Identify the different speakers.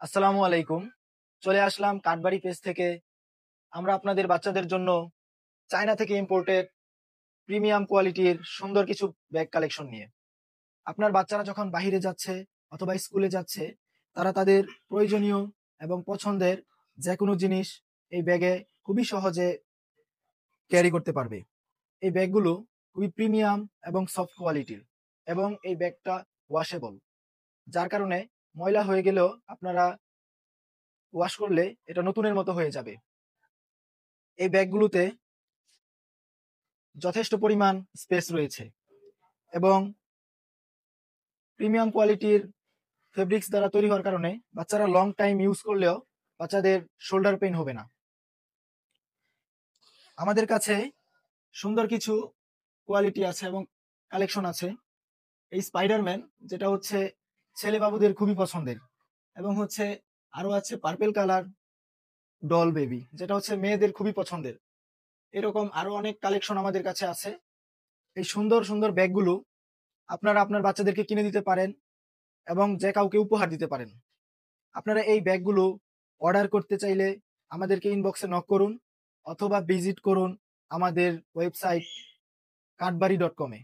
Speaker 1: আসসালামু আলাইকুম। চলে আসলাম কাঠবাড়ি পেজ থেকে। আমরা আপনাদের বাচ্চাদের জন্য চায়না থেকে ইম্পোর্টেড প্রিমিয়াম কোয়ালিটির সুন্দর কিছু ব্যাগ কালেকশন নিয়ে। আপনার বাচ্চারা যখন বাহিরে যাচ্ছে অথবা স্কুলে যাচ্ছে, তারা তাদের প্রয়োজনীয় এবং পছন্দের যেকোনো জিনিস এই ব্যাগে খুবই সহজে ক্যারি করতে পারবে। এই ব্যাগগুলো খুবই প্রিমিয়াম এবং সফট কোয়ালিটির, এবং এই ব্যাগটা ওয়াশেবল, যার কারণে ময়লা হয়ে গেলেও আপনারা ওয়াশ করলে এটা নতুনের মতো হয়ে যাবে। এই ব্যাগগুলোতে যথেষ্ট পরিমাণ স্পেস রয়েছে এবং প্রিমিয়াম কোয়ালিটির ফেব্রিক্স দ্বারা তৈরি হওয়ার কারণে বাচ্চারা লং টাইম ইউজ করলেও বাচ্চাদের শোল্ডার পেইন হবে না। আমাদের কাছে সুন্দর কিছু কোয়ালিটি আছে এবং কালেকশন আছে। এই স্পাইডারম্যান, যেটা হচ্ছে ছেলে বাবুদের খুবই পছন্দের, এবং হচ্ছে আরো আছে পার্পেল কালার ডল বেবি, যেটা হচ্ছে মেয়েদের খুবই পছন্দের। এরকম আরো অনেক কালেকশন আমাদের কাছে আছে। এই সুন্দর সুন্দর ব্যাগগুলো আপনারা আপনার বাচ্চাদেরকে কিনে দিতে পারেন এবং যে কাউকে উপহার দিতে পারেন। আপনারা এই ব্যাগগুলো অর্ডার করতে চাইলে আমাদেরকে ইনবক্সে নক করুন অথবা ভিজিট করুন আমাদের ওয়েবসাইট কাঠবাড়ি.com-এ।